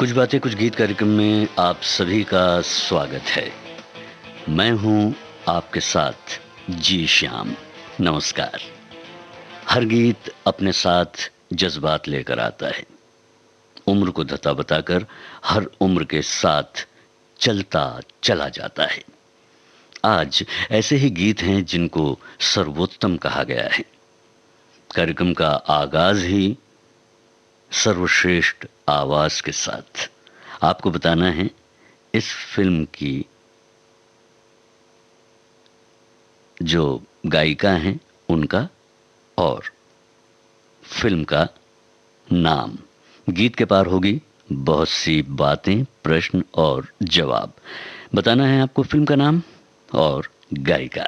कुछ बातें कुछ गीत कार्यक्रम में आप सभी का स्वागत है। मैं हूं आपके साथ जी श्याम। नमस्कार। हर गीत अपने साथ जज्बात लेकर आता है, उम्र को धता बताकर हर उम्र के साथ चलता चला जाता है। आज ऐसे ही गीत हैं जिनको सर्वोत्तम कहा गया है। कार्यक्रम का आगाज ही सर्वश्रेष्ठ आवाज के साथ। आपको बताना है इस फिल्म की जो गायिका हैं उनका और फिल्म का नाम। गीत के पार होगी बहुत सी बातें, प्रश्न और जवाब। बताना है आपको फिल्म का नाम और गायिका।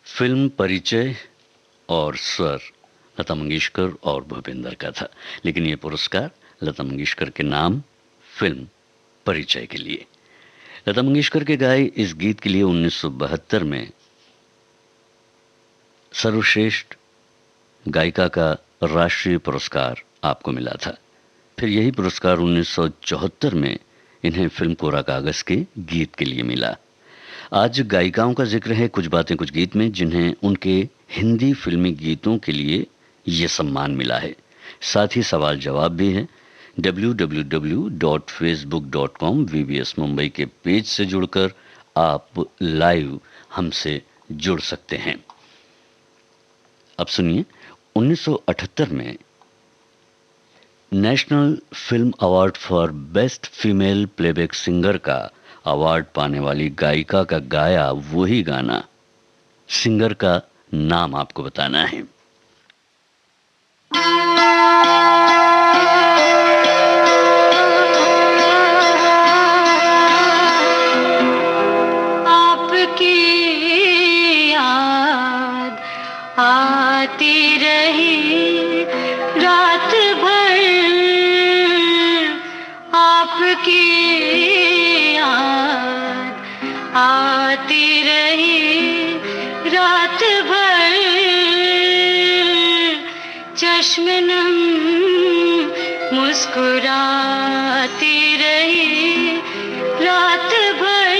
फिल्म परिचय और स्वर लता मंगेशकर और भूपेंद्र का था, लेकिन ये पुरस्कार लता मंगेशकर के नाम फिल्म परिचय के लिए। लता मंगेशकर के गाए इस गीत के लिए 1972 में सर्वश्रेष्ठ गायिका का राष्ट्रीय पुरस्कार आपको मिला था। फिर यही पुरस्कार 1974 में इन्हें फिल्म कोरा कागज के गीत के लिए मिला। आज गायिकाओं का जिक्र है कुछ बातें कुछ गीत में, जिन्हें उनके हिंदी फिल्मी गीतों के लिए ये सम्मान मिला है। साथ ही सवाल जवाब भी है। www.facebook.com VBS मुंबई के पेज से जुड़कर आप लाइव हमसे जुड़ सकते हैं। अब सुनिए, 1978 में national film award for best female playback singer का अवार्ड पाने वाली गायिका का गाया वही गाना। सिंगर का नाम आपको बताना है। आपकी याद आती रही रात भर, आपकी याद आती रही रात भर, चश्मे नम मुस्कुराती रही रात भर,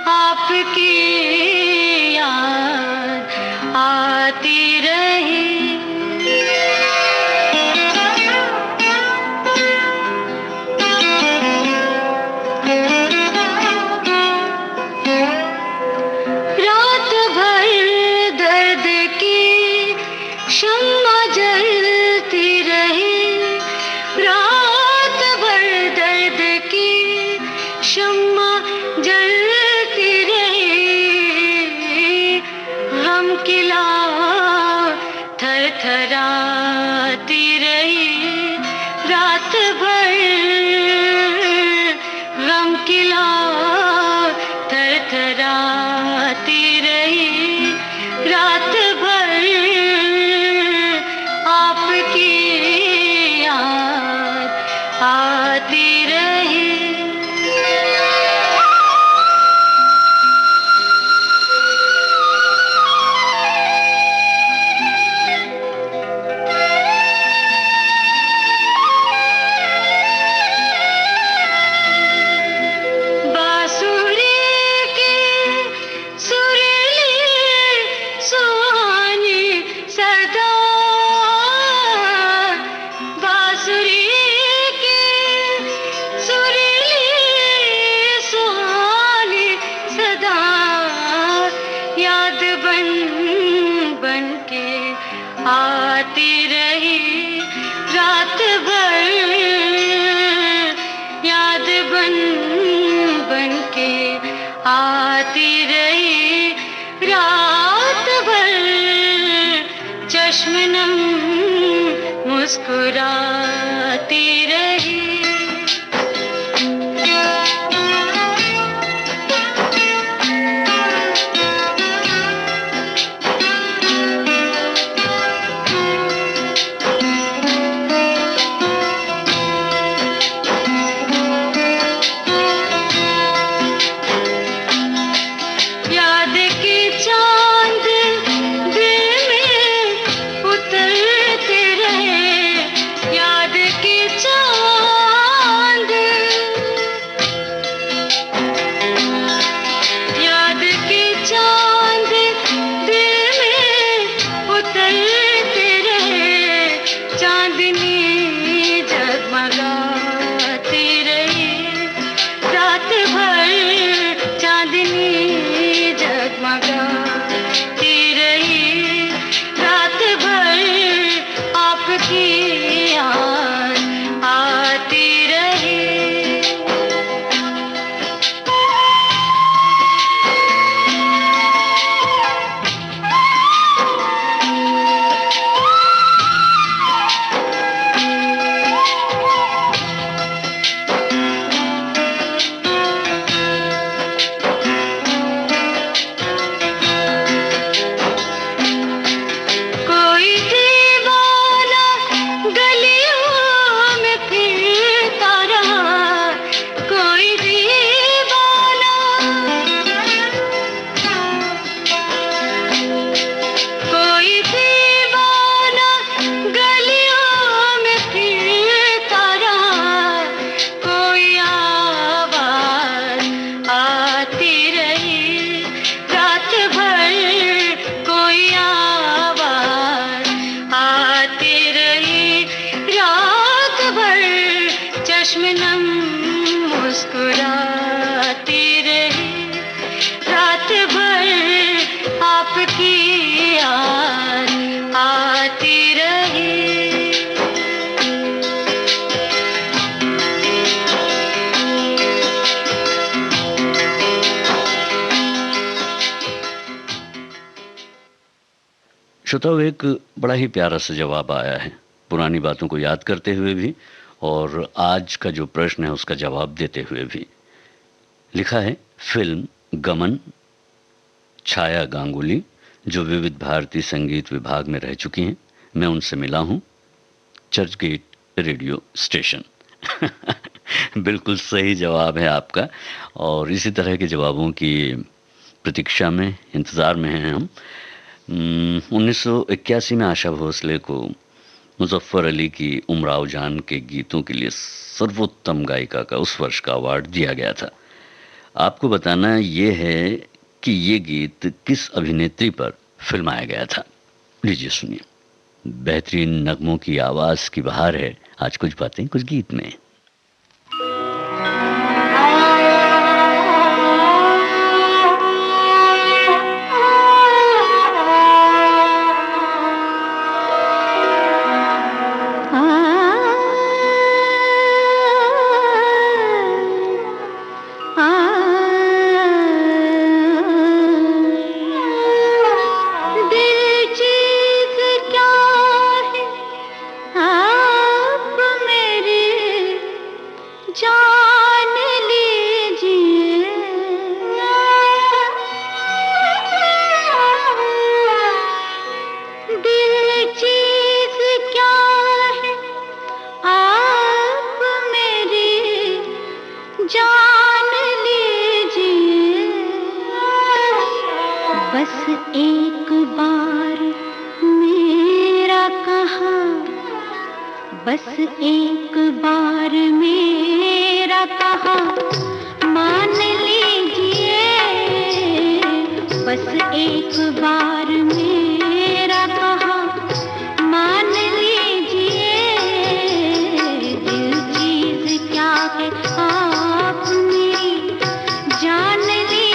आपकी याद आती रही। रात भर दर्द की शम्मा जलती रही, रात भर दर्द की शम्मा जलती रही, गम की लौ थरथराती रही रात भर, गम की लौ थरथराती रही रात भर, आपकी याद आती रही। बांसुरी की सुरीली सुहानी सदा, बांसुरी की सुरीली सुहानी सदा, याद बन बन के आती रही रात भर, याद बन बन के आती रही रात भर, चश्मे नम मुस्कुराती रही। याद की चांद दिल में उतरते रहे, याद श्रोताओ, एक बड़ा ही प्यारा सा जवाब आया है, पुरानी बातों को याद करते हुए भी और आज का जो प्रश्न है उसका जवाब देते हुए भी। लिखा है फिल्म गमन, छाया गांगुली, जो विविध भारती संगीत विभाग में रह चुकी हैं। मैं उनसे मिला हूं चर्च गेट रेडियो स्टेशन। बिल्कुल सही जवाब है आपका, और इसी तरह के जवाबों की प्रतीक्षा में, इंतज़ार में हैं हम। 1981 में आशा भोसले को मुजफ्फर अली की उमराव जान के गीतों के लिए सर्वोत्तम गायिका का उस वर्ष का अवार्ड दिया गया था। आपको बताना ये है कि ये गीत किस अभिनेत्री पर फिल्माया गया था। लीजिए सुनिए, बेहतरीन नगमों की आवाज़ की बहार है आज कुछ बातें कुछ गीत में। बस एक बार मेरा कहा मान लीजिए, बस एक बार मेरा कहा मान लीजिए। दिल चीज क्या है आप मेरी जान लीजिए।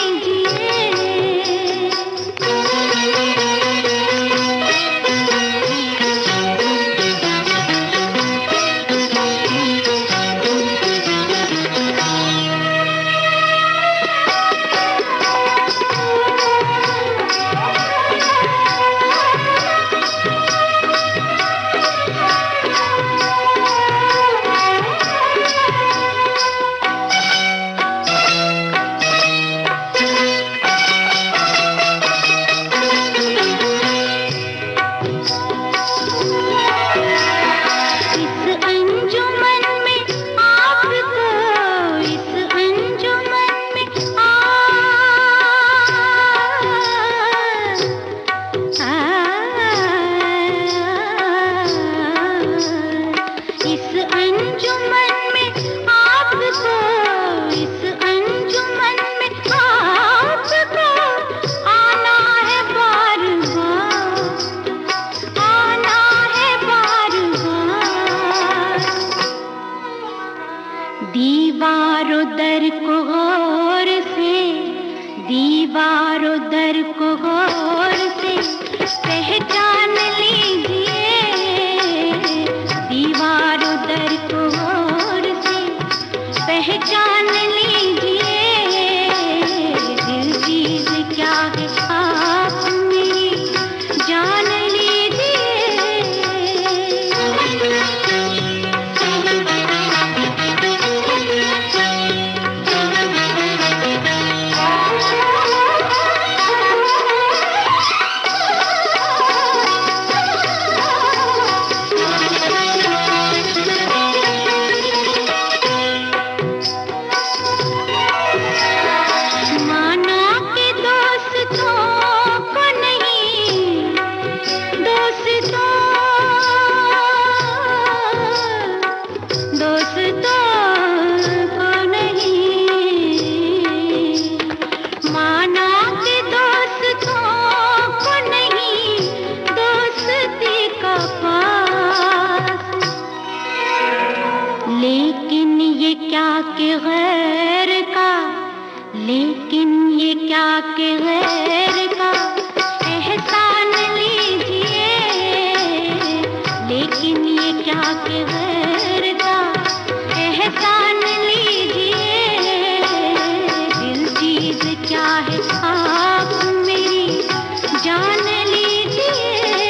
दीवारों दर को गौर से, दीवारों दर को गौर से पहचान लीजिए। दीवारों दर को गौर से पहचान लीजिए। दिल चीज क्या है आप मेरी जान के गैर का एहसान लीजिए। लेकिन ये क्या के गैर का एहसान लीजिए। दिल चीज क्या है आप मेरी जान लीजिए।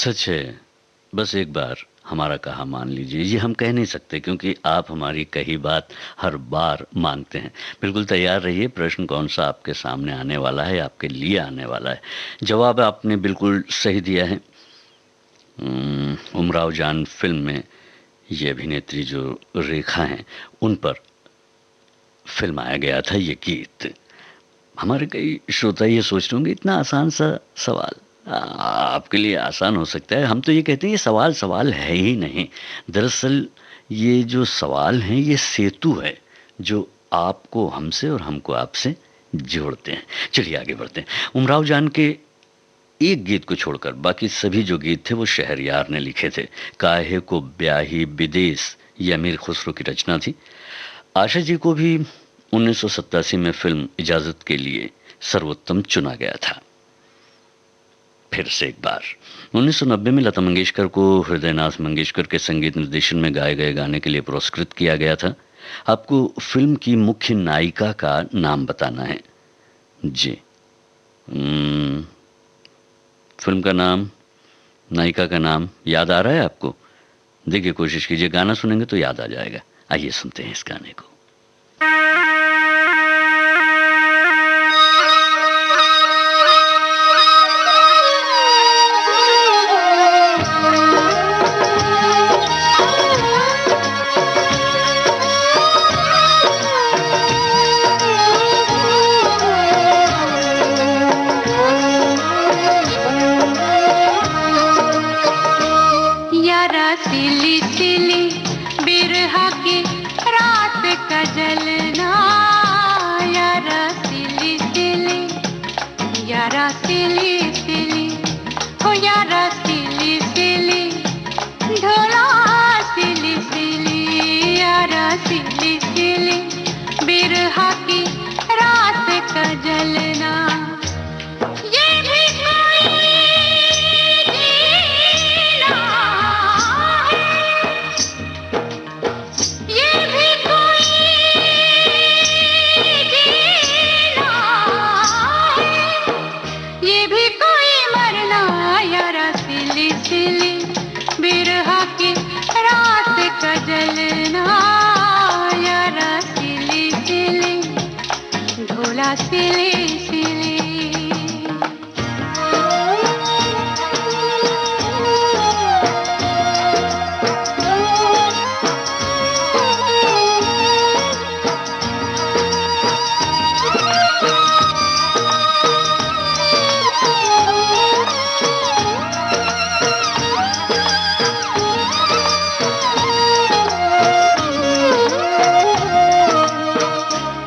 सच है, बस एक बार हमारा कहा मान लीजिए। ये हम कह नहीं सकते क्योंकि आप हमारी कही बात हर बार मानते हैं। बिल्कुल तैयार रहिए, प्रश्न कौन सा आपके सामने आने वाला है, आपके लिए आने वाला है। जवाब आपने बिल्कुल सही दिया है। उमराव जान फिल्म में ये अभिनेत्री जो रेखा हैं, उन पर फिल्माया गया था ये गीत। हमारे कई श्रोता ये सोच रहे होंगे इतना आसान सा सवाल, आपके लिए आसान हो सकता है, हम तो ये कहते हैं ये सवाल सवाल है ही नहीं। दरअसल ये जो सवाल हैं ये सेतु है जो आपको हमसे और हमको आपसे जोड़ते हैं। चलिए आगे बढ़ते हैं। उमराव जान के एक गीत को छोड़कर बाकी सभी जो गीत थे वो शहरयार ने लिखे थे। काहे को ब्याही विदेश ये अमीर खुसरो की रचना थी। आशा जी को भी 1987 में फिल्म इजाजत के लिए सर्वोत्तम चुना गया था। फिर से एक बार 1990 में लता मंगेशकर को हृदयनाथ मंगेशकर के संगीत निर्देशन में गाए गए गाने के लिए पुरस्कृत किया गया था। आपको फिल्म की मुख्य नायिका का नाम बताना है जी। फिल्म का नाम, नायिका का नाम याद आ रहा है आपको? देखिए, कोशिश कीजिए, गाना सुनेंगे तो याद आ जाएगा। आइए सुनते हैं इस गाने को। सिली सिली बिरहा की रात का जलना, यारा सिली सिली, यारा सिली सिली, हो यारा सिली सिली, ढोला सिली सिली, यारा सिली सिली बिरहा की रात का जलना। सिली सिली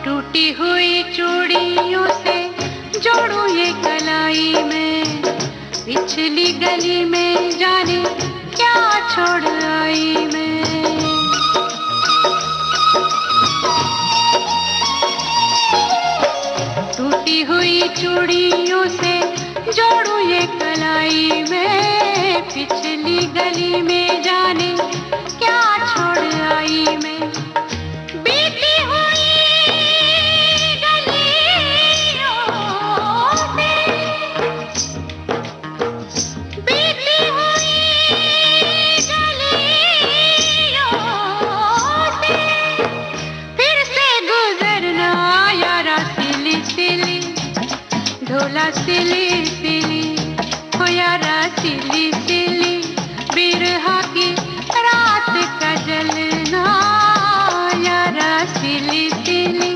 टूटी हुई चूड़ियों से जोड़ू ये कलाई में, पिछली गली में जाने क्या छोड़ आई मैं। टूटी हुई चूड़ियों से जोड़ू ये कलाई में, पिछली गली में जाने क्या छोड़ आई मैं। ढोला सिली सिली, हो यारा सिली सिली बिरहा की रात का जलना, यारा सिली सिली,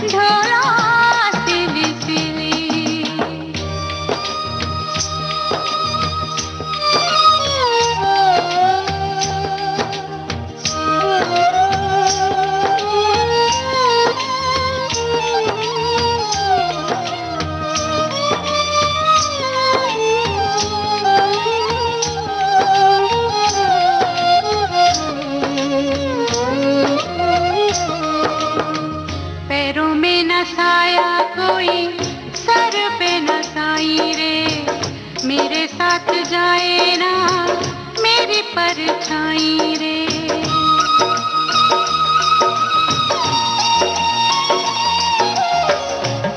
ढोला सिली सिली। साया कोई सर पे न साई रे, मेरे साथ जाए ना मेरी परछाई रे।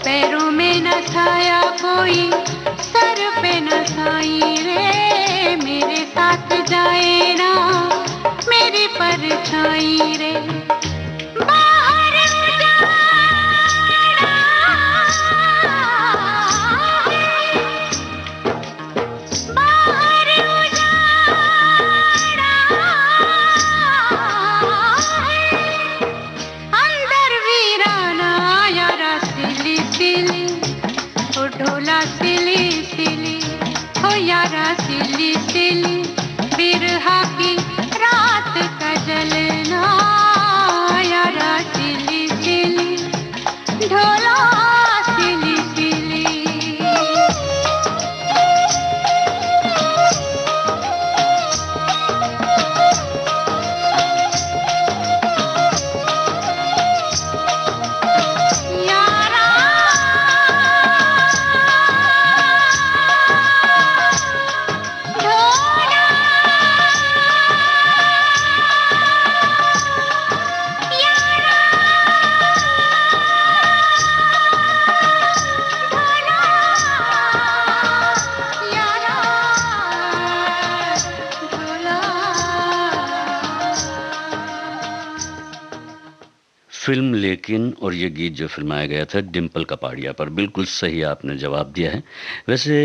पैरों में न साया कोई सर पे न साई रे, सिली सिली बिरहा की रात का जलना, यारा सिली सिली ढोला सिली सिली। फिल्म लेकिन और ये गीत जो फिल्माया गया था डिम्पल कपाड़िया पर, बिल्कुल सही आपने जवाब दिया है। वैसे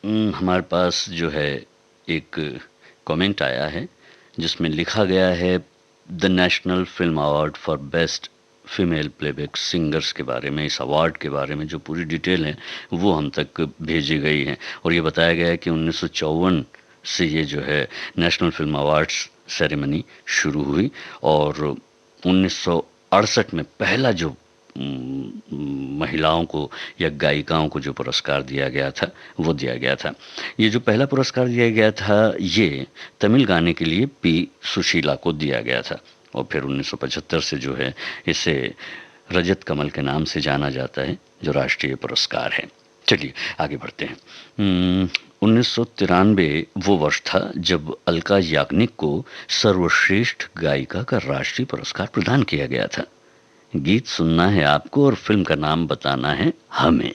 हमारे पास जो है एक कमेंट आया है जिसमें लिखा गया है the national film award for best female playback singers के बारे में, इस अवार्ड के बारे में जो पूरी डिटेल है वो हम तक भेजी गई है। और ये बताया गया है कि 1954 से ये जो है नेशनल फिल्म अवार्ड्स सेरेमनी शुरू हुई और 1968 में पहला जो महिलाओं को या गायिकाओं को जो पुरस्कार दिया गया था वो दिया गया था। ये जो पहला पुरस्कार दिया गया था ये तमिल गाने के लिए पी सुशीला को दिया गया था और फिर 1975 से जो है इसे रजत कमल के नाम से जाना जाता है जो राष्ट्रीय पुरस्कार है। चलिए आगे बढ़ते हैं। 1993 वो वर्ष था जब अलका याग्निक को सर्वश्रेष्ठ गायिका का राष्ट्रीय पुरस्कार प्रदान किया गया था। गीत सुनना है आपको और फिल्म का नाम बताना है हमें।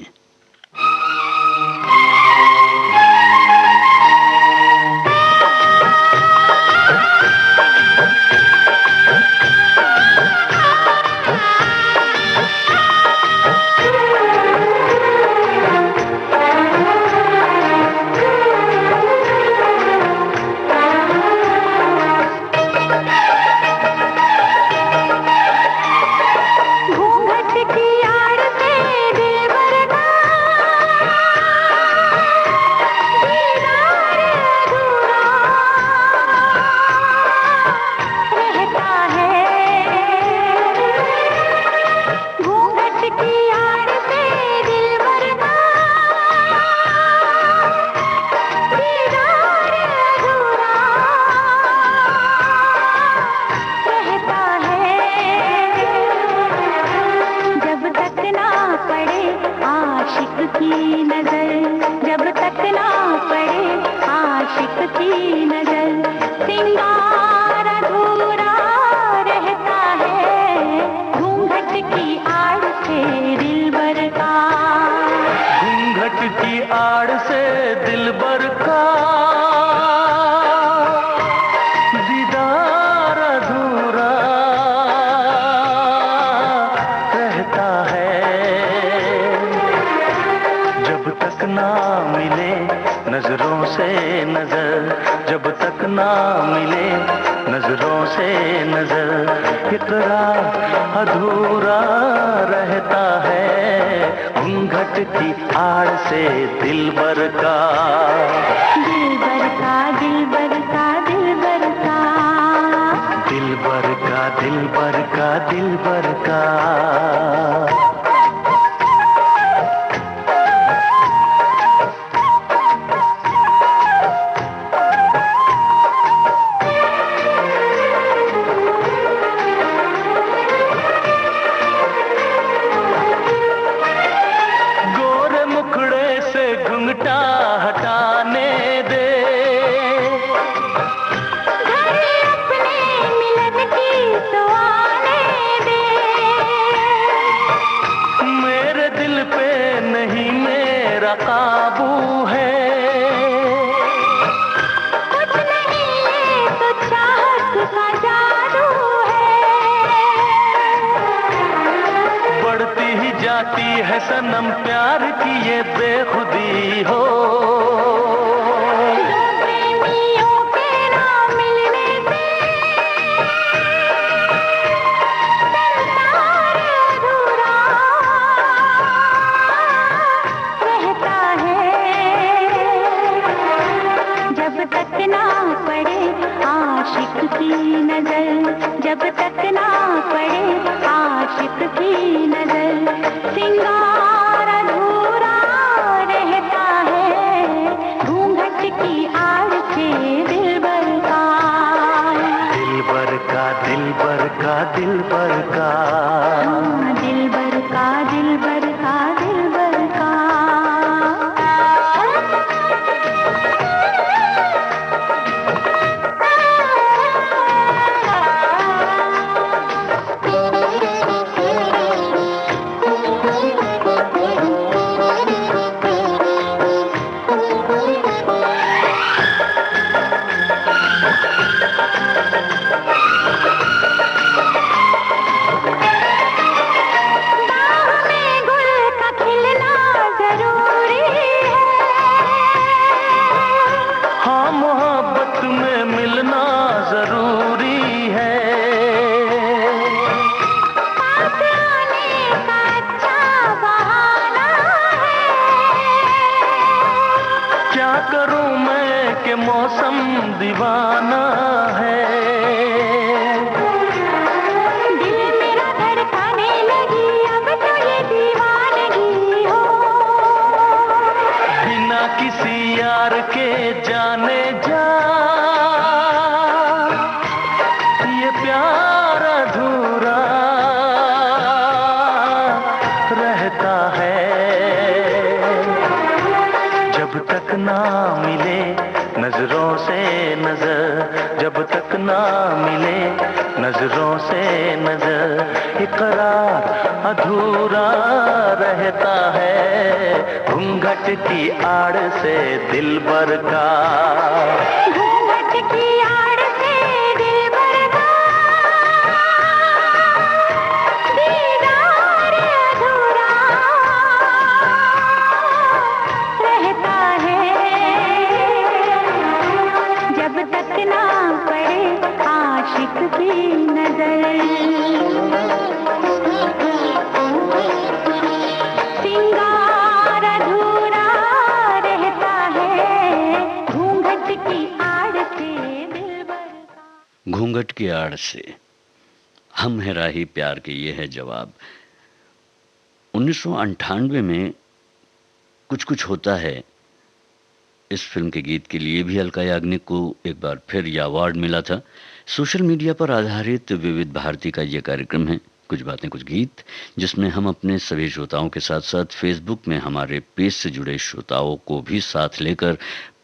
तक ना पड़े आशिक की नजर, सिंगार अधूरा रहता है घूंघट की आड़ से दिलबर का। दिलबर का दिलबर का दिलबर का, हाँ, दिलबर का दिलबर का दिलबर का। मौसम दीवाना है। दिल मेरा धड़कने लगी अब तो ये दीवानगी हो, बिना किसी यार के जाने जा ये प्यार अधूरा रहता है। जब तक ना मिले नजरों से नजर, जब तक ना मिले नजरों से नजर, इकरार अधूरा रहता है घूंघट की आड़ से दिलबर का। घूंघट की आड़ से दिलबर का दीदार अधूरा रहता है, जब तक ना पड़े आशिक की नजर, सिंगार अधूरा रहता है घूंघट की आड़ से दिलबर का। घूंघट की आड़ से हम है राही प्यार के, ये है जवाब। 1998 में कुछ कुछ होता है, इस फिल्म के गीत के लिए भी अलका याग्निक को एक बार फिर यह अवार्ड मिला था। सोशल मीडिया पर आधारित विविध भारती का यह कार्यक्रम है, कुछ बातें कुछ गीत, जिसमें हम अपने सभी श्रोताओं के साथ साथ फेसबुक में हमारे पेज से जुड़े श्रोताओं को भी साथ लेकर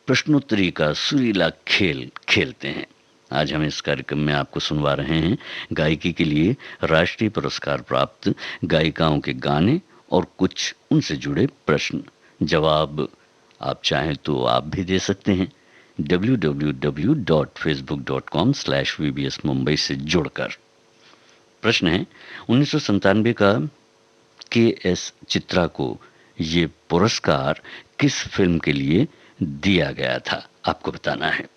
प्रश्नोत्तरी का सुरीला खेल खेलते हैं। आज हम इस कार्यक्रम में आपको सुनवा रहे हैं गायकी के लिए राष्ट्रीय पुरस्कार प्राप्त गायिकाओं के गाने और कुछ उनसे जुड़े प्रश्न जवाब। आप चाहें तो आप भी दे सकते हैं www.facebook.com/VBS मुंबई से जुड़कर। प्रश्न है, 1997 का KS चित्रा को ये पुरस्कार किस फिल्म के लिए दिया गया था, आपको बताना है।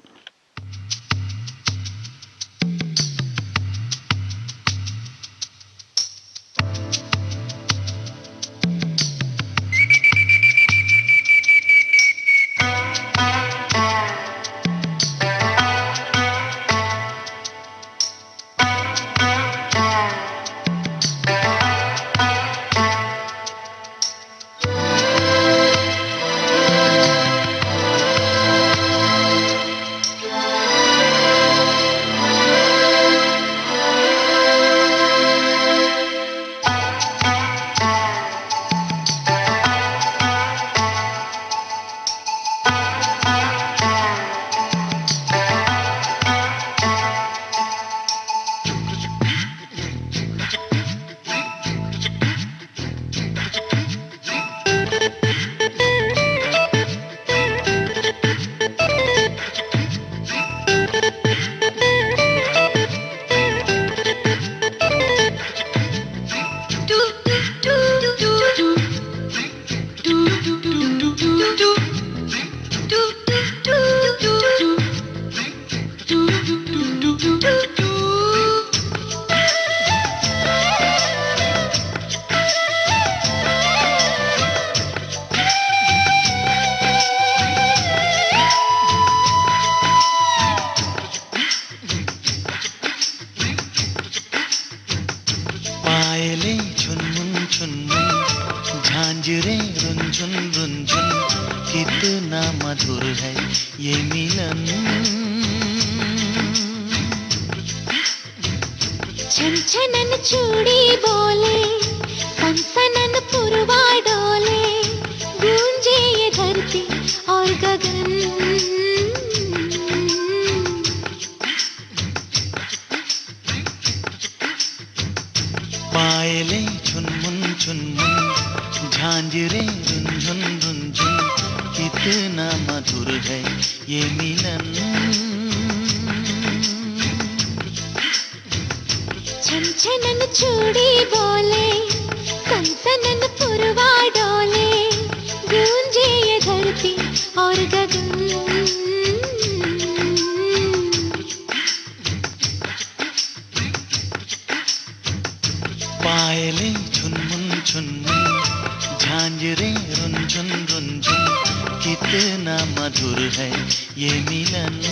पायले झुनमुन झुनमुन, झांझरे रुनझुन रुनझुन, कितना मधुर है ये मिलन। छनछनन चूड़ी बोले, सनसनन पुरवा डोले, गूंजे ये धरती और गगन। पायले झुनमुन झुनमुन, झांझरे रुनझुन रुनझुन, कितना मधुर है ये मिलन। छनछनन चूड़ी बोले, सनसनन पुरवा डोले, गूंजे ये धरती और गगन। पायले झुनमुन झुनमुन, झांझरे रुनझुन रुनझुन, कितना मधुर है ये मिलन।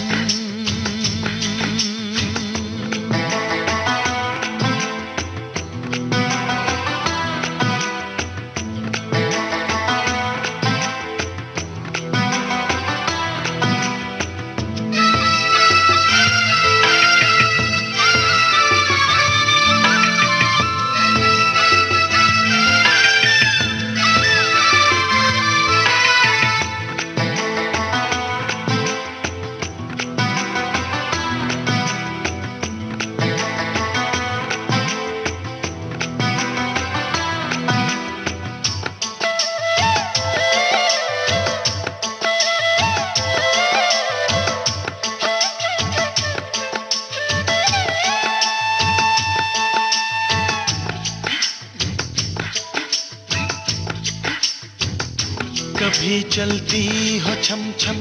कभी चलती हो छम छम,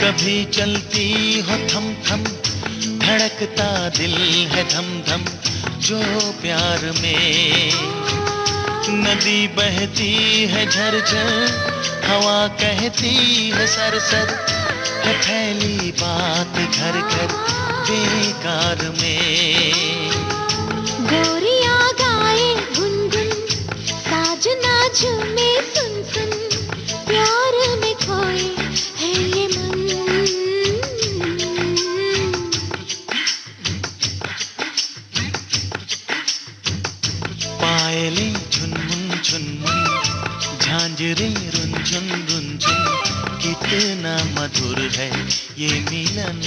कभी चलती हो थम थम, धड़कता दिल है धम धम जो प्यार में। नदी बहती है झरझर, हवा कहती है सरसर, है फैली बात घर घर बेकार में। गोरियां गाए गुनगुन, साजना झूमे सुन सुन, प्यार में खोए है ये मन। पायले झुनमुन झुनमुन, झांझरे रुनझुन रुनझुन, कितना मधुर है ये मिलन।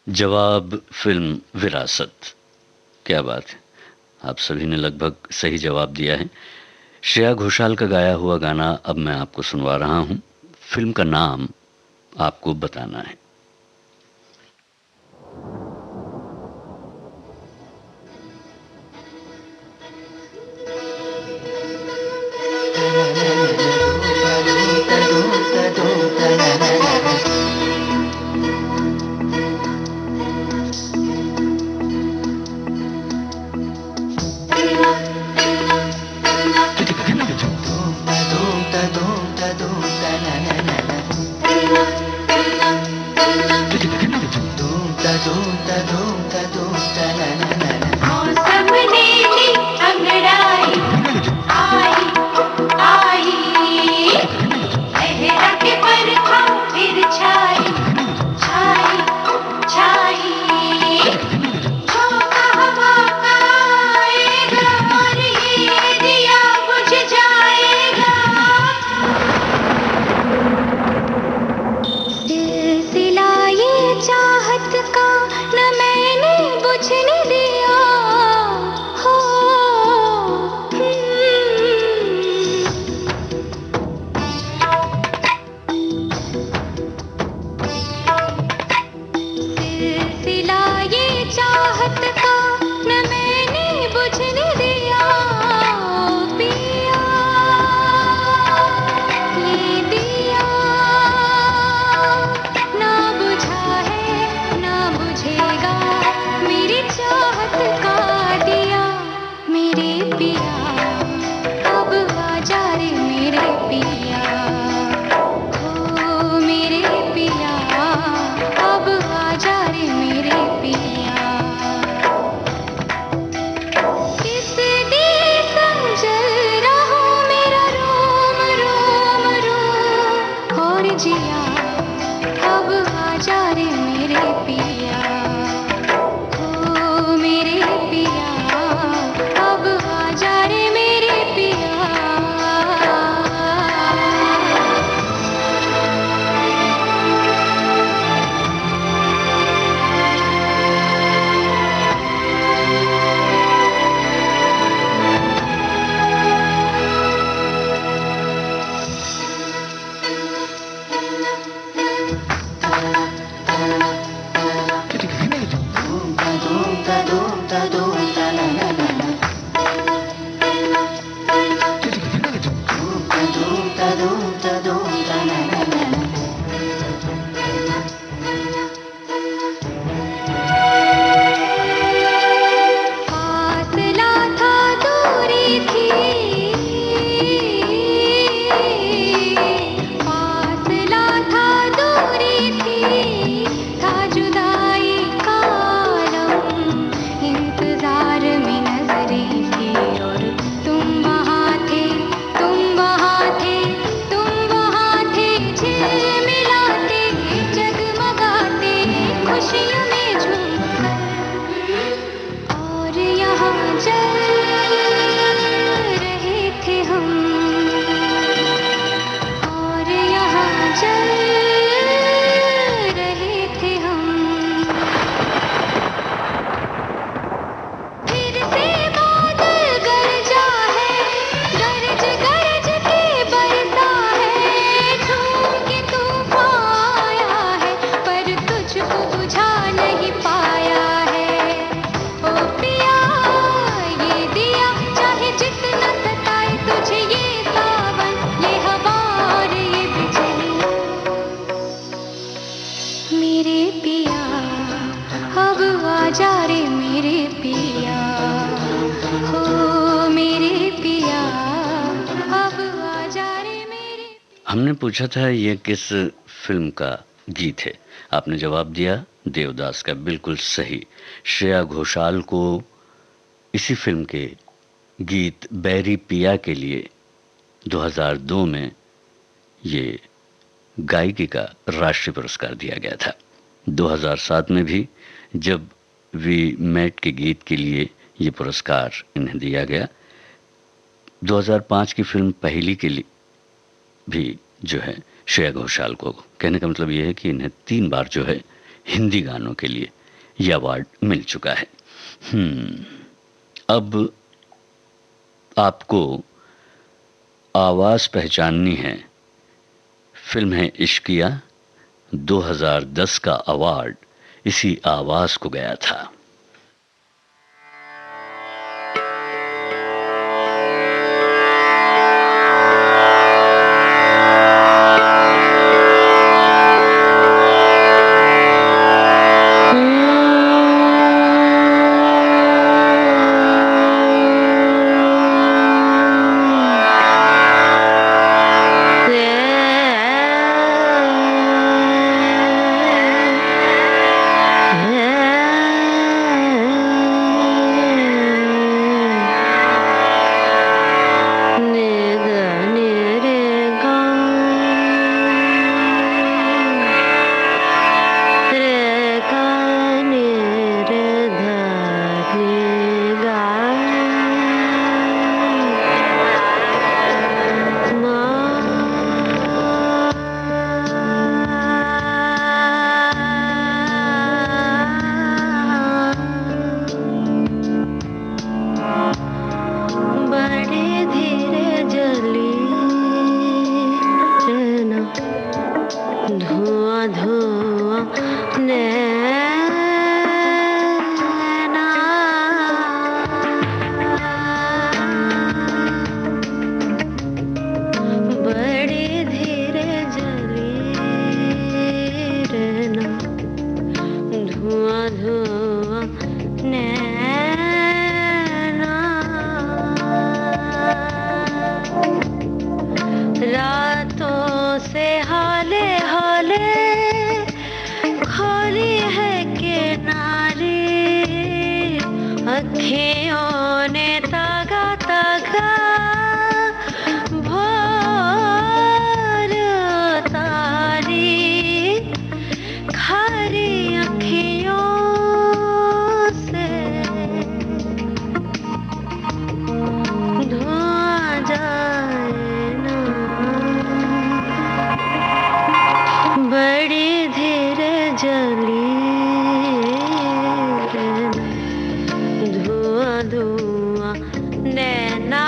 जवाब फिल्म विरासत। क्या बात है, आप सभी ने लगभग सही जवाब दिया है। श्रेया घोषाल का गाया हुआ गाना अब मैं आपको सुनवा रहा हूं। फिल्म का नाम आपको बताना है। मौसम ने ली अंगड़ाई, आई आई, लहरा के बरखा फिर छाई छाई छाई। झोंका हवा का आएगा और ये दिया बुझ जाएगा। सिलसिला ये चाहत का न मैंने बुझने दिया हो। सिलसिला ये चाहत का न मैंने बुझने दिया। पिया ये दिया ना बुझा है ना बुझेगा, मेरी चाहत का दिया। मेरे पिया अब आ जा रे मेरे पिया, ओ मेरे पिया। आजा रे मेरे पिया। किस देश जल रहा मेरा रोम रोम रोम, और जिया अब आजा रे मेरे पिया। ओ मेरे पिया अब आजा रे मेरे पिया। फासला था दूरी थी, फासला था दूरी थी, था जुदाई का आलम, इंतजार में नजरें थी और तुम वहाँ थे, तुम वहाँ थे, तुम वहाँ थे, झिलमिलाते जगमगाते खुशियों में झूमकर, और यहाँ जल रहे थे हम, और यहाँ जल रहे थे हम। फिर से बादल गरजा है, गरज गरज के बरसा है, झूम के तूफान आया है, पर तुझको बुझा नहीं पाया है। ओ पिया ये दिया चाहे जितना सताए तुझे, ये सावन ये हवा और ये बिजली, मेरे पिया अब आजा रे मेरे पिया। हो मेरे पिया अब आजा रे मेरे। हमने पूछा था ये किस फिल्म का गीत है, आपने जवाब दिया देवदास का, बिल्कुल सही। श्रेया घोषाल को इसी फिल्म के गीत बैरी पिया के लिए 2002 में ये गायकी का राष्ट्रीय पुरस्कार दिया गया था। 2007 में भी जब वी मेट के गीत के लिए ये पुरस्कार इन्हें दिया गया। 2005 की फिल्म पहली के लिए भी जो है श्रेया घोषाल को, कहने का मतलब ये है कि इन्हें 3 बार जो है हिंदी गानों के लिए ये अवार्ड मिल चुका है। अब आपको आवाज़ पहचाननी है। फिल्म है इश्किया, 2010 का अवार्ड इसी आवाज़ को गया था। रातों से हाले हाले खोली है अखियों ने तागा तागा भोर तारी खारी अखियों से धुआं जाए ना, बड़ी धीरे जली धुआं धुआं नैना।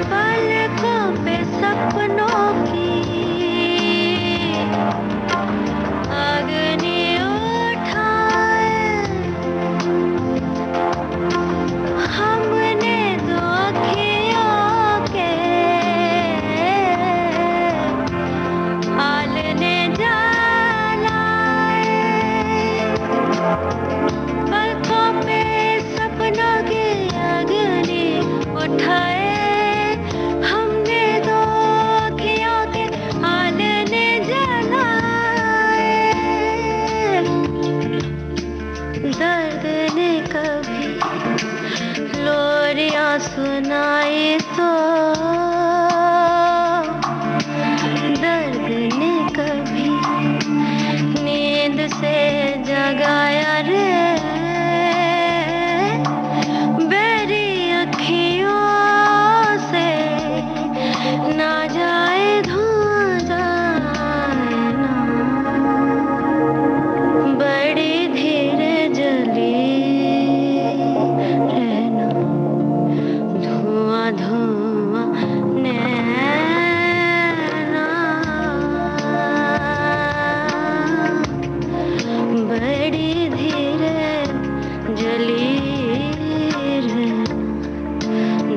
पलकों पे सपनों की अग्नि उठाए, हमने दो अखियों के आलने जलाए। पलकों पे सपनों की अग्नि उठाए, हमने दो अखियों के आलने जलाए। दर्द ने कभी लोरियां सुनाई तो, दर्द ने कभी नींद से जगाया रे, बेरी अखियों से ना जाए धुआं जाए ना, बड़ी धीरे जली रहना, धुआं धुआं नैना, बड़ी धीरे जली रहना,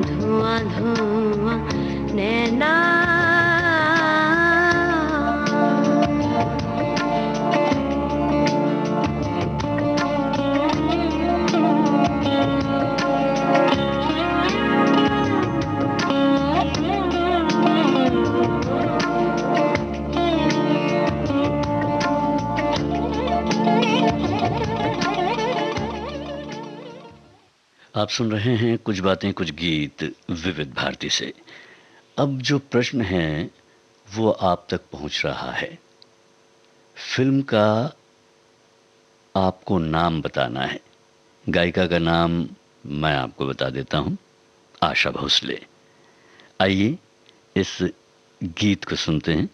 धुआं धुआं नैना। आप सुन रहे हैं कुछ बातें कुछ गीत विविध भारती से। अब जो प्रश्न है वो आप तक पहुंच रहा है। फिल्म का आपको नाम बताना है। गायिका का नाम मैं आपको बता देता हूं, आशा भोसले। आइए इस गीत को सुनते हैं।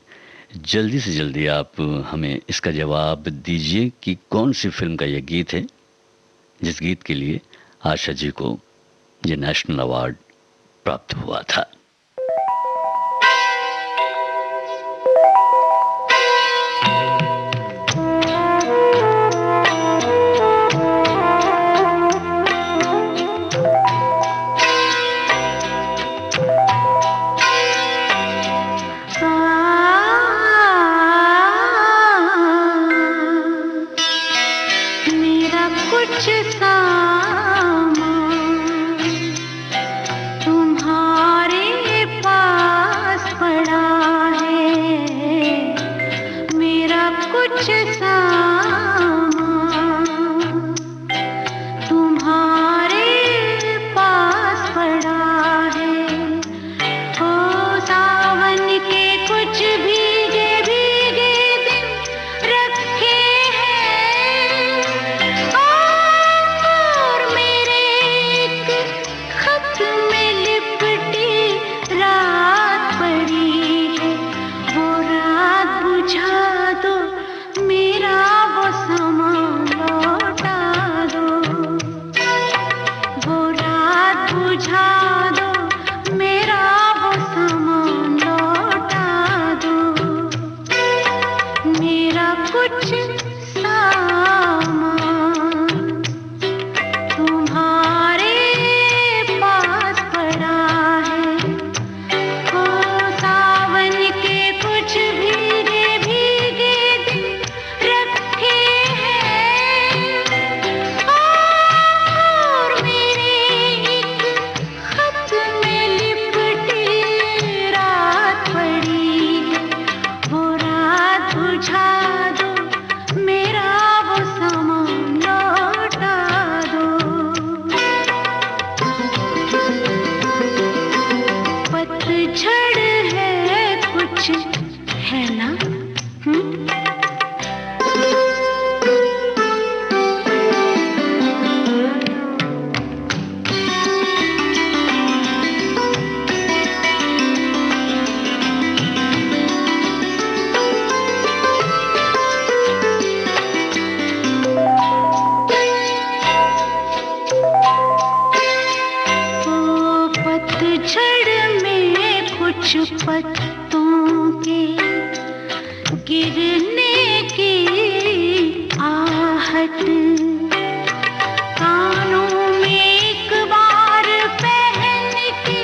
जल्दी से जल्दी आप हमें इसका जवाब दीजिए कि कौन सी फिल्म का यह गीत है जिस गीत के लिए आशा जी को ये नेशनल अवार्ड प्राप्त हुआ था। मेरा कुछ सामान तुम्हारे पास पड़ा है, मेरा कुछ सामान तुम्हारे पास पड़ा है। ओ सावन के कुछ भीगे भीगे दिन रखे हैं, और चाहत कानों में एक बार पहन के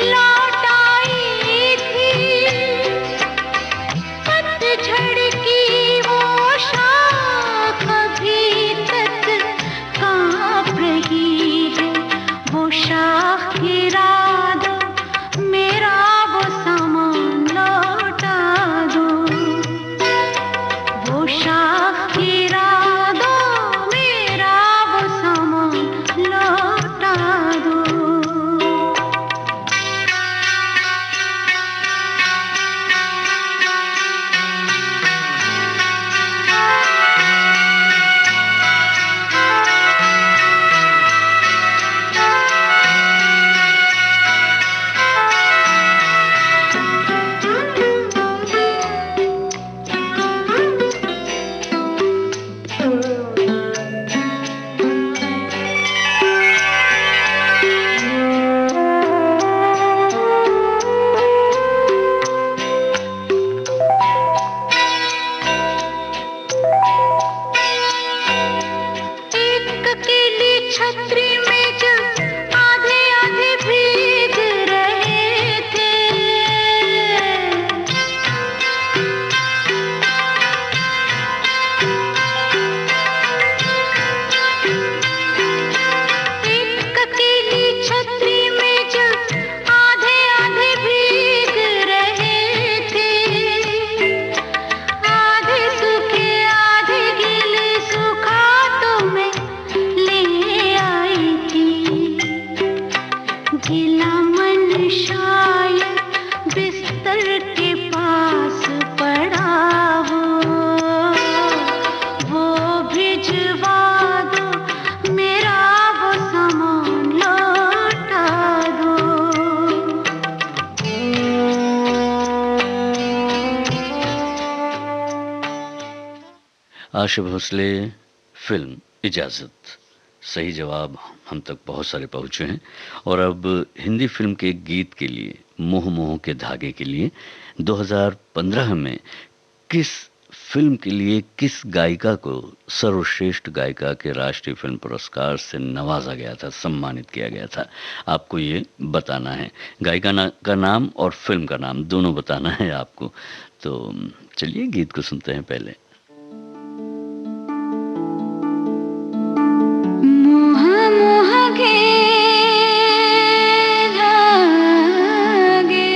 लौट आई थी। पतझड़ की वो शाख अभी तक कांप रही है। वो शाख गिरा दो, मेरा वो सामान लौटा दो। वो शाख गिरा दो, मेरा वो सामान लौटा दो। एक अकेली छतरी में जब आधे आधे भीग रहे थे। एक अकेली छतरी में जब आधे आधे भीग रहे थे। आधे सूखे आधे गीले, सूखा तो मैं ले आई थी। गीला मन शायद बिस्तर के पास पड़ा हो। वो भिजवा दो, मेरा वो सामान लौटा दो। आशा भोसले, फिल्म इजाज़त। सही जवाब हम तक बहुत सारे पहुँचे हैं। और अब हिंदी फिल्म के गीत के लिए, मोह मोह के धागे के लिए 2015 में किस फिल्म के लिए किस गायिका को सर्वश्रेष्ठ गायिका के राष्ट्रीय फिल्म पुरस्कार से नवाजा गया था, सम्मानित किया गया था, आपको ये बताना है। गायिका का नाम और फिल्म का नाम दोनों बताना है आपको। तो चलिए गीत को सुनते हैं पहले। मोह मोह के धागे,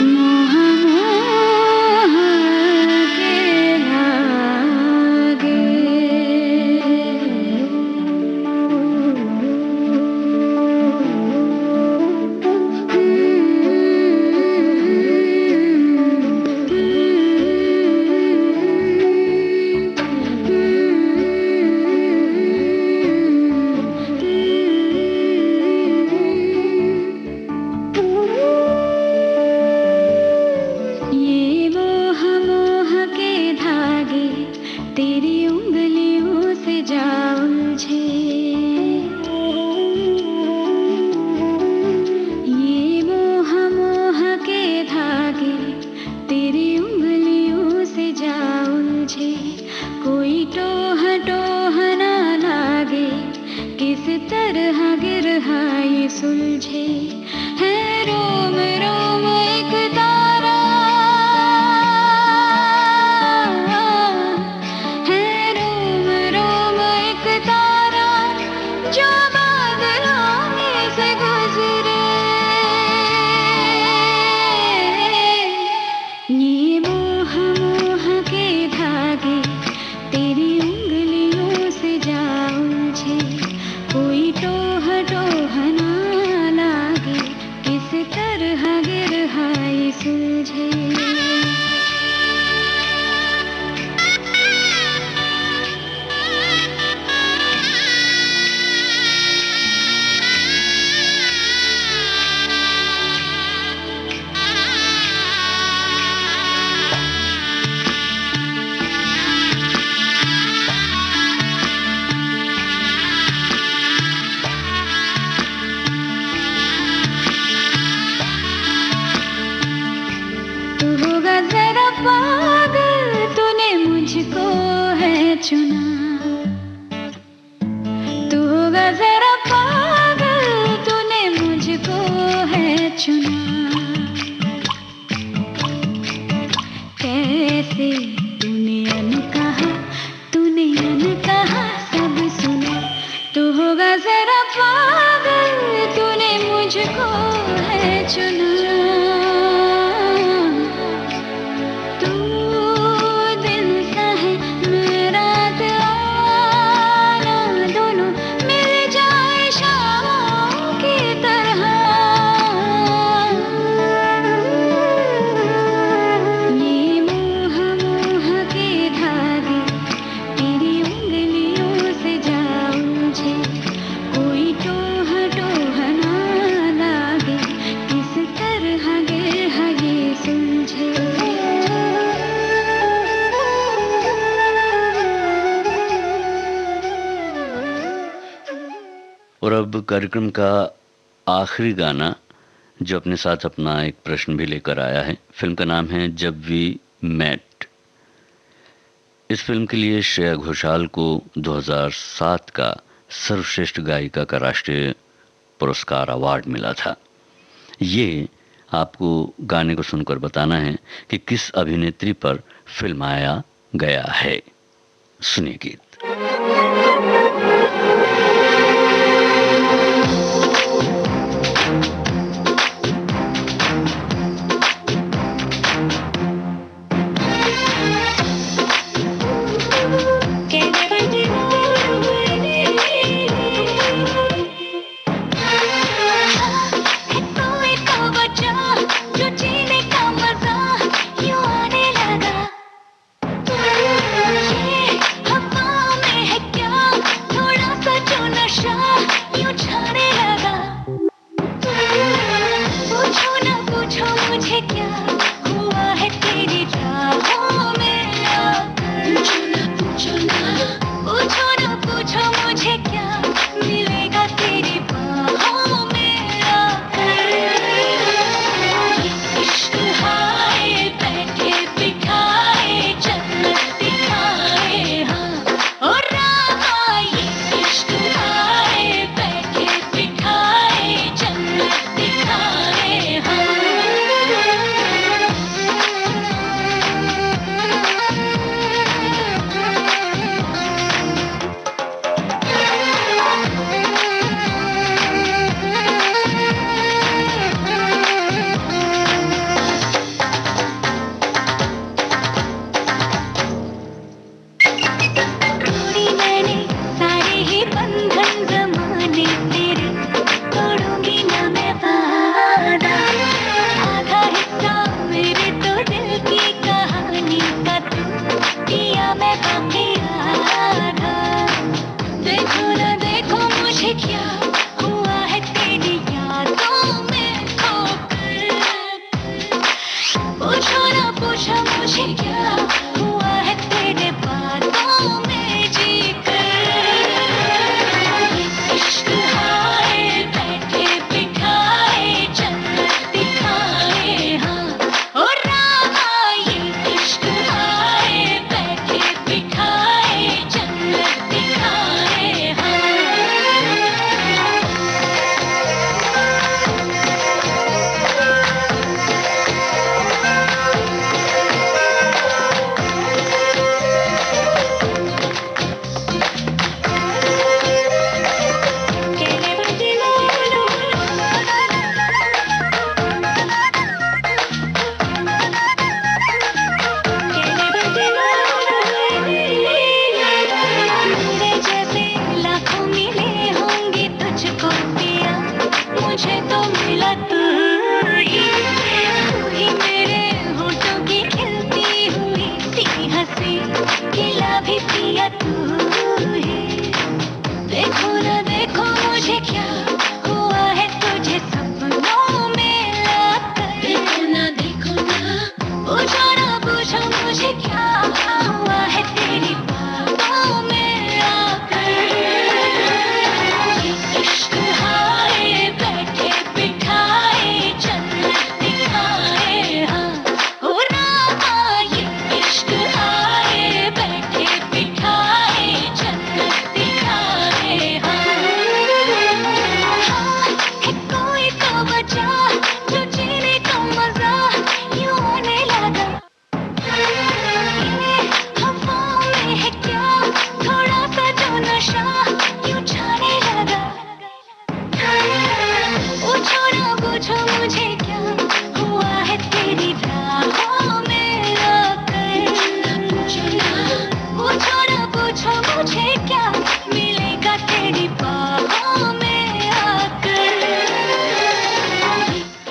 मोह मोह के धागे। ये मोह मोह के धागे तेरी उंगलियों से जा उलझे। ये मोह मोह के धागे तेरी उंगलियों से जा उलझे। कोई टोह टोह ना लागे, किस तरह गिरहा ये सुलझे। है रोम रोम एक तारा, है रोम रोम एक तारा, जो बादलों में से गुजरे। ये मोह मोह के धागे तेरी उंगलियों से जा उलझे। कोई टोह टोह ना लागे। चुना, तू होगा जरा पागल, तूने मुझको है चुना। कैसे तूने अनकहा सब सुना, तू होगा जरा पागल, तूने मुझको है चुना। तू दिन सा है मेरा दीवाना, दोनों मिल जाए शामों की तरह। ये मोह के धागे तेरी उंगलियों से जा उलझे, कोई टोह ना लागे, किस तरह गिर ये सुलझे। और अब कार्यक्रम का आखिरी गाना, जो अपने साथ अपना एक प्रश्न भी लेकर आया है। फिल्म का नाम है जब वी मेट। इस फिल्म के लिए श्रेया घोषाल को 2007 का सर्वश्रेष्ठ गायिका का राष्ट्रीय पुरस्कार अवार्ड मिला था। ये आपको गाने को सुनकर बताना है कि किस अभिनेत्री पर फिल्माया गया है। सुनिए गीत। बिठाए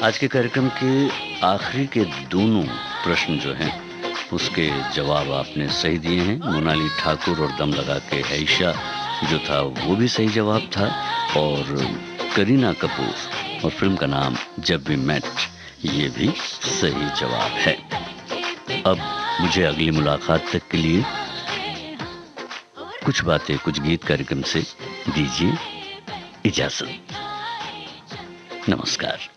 आज के कार्यक्रम के आखिरी के दोनों प्रश्न जो हैं उसके जवाब आपने सही दिए हैं। मोनाली ठाकुर और दम लगा के हैशा जो था वो भी सही जवाब था, और करीना कपूर और फिल्म का नाम जब वी मेट ये भी सही जवाब है। अब मुझे अगली मुलाकात तक के लिए कुछ बातें कुछ गीत कार्यक्रम से दीजिए इजाजत। नमस्कार।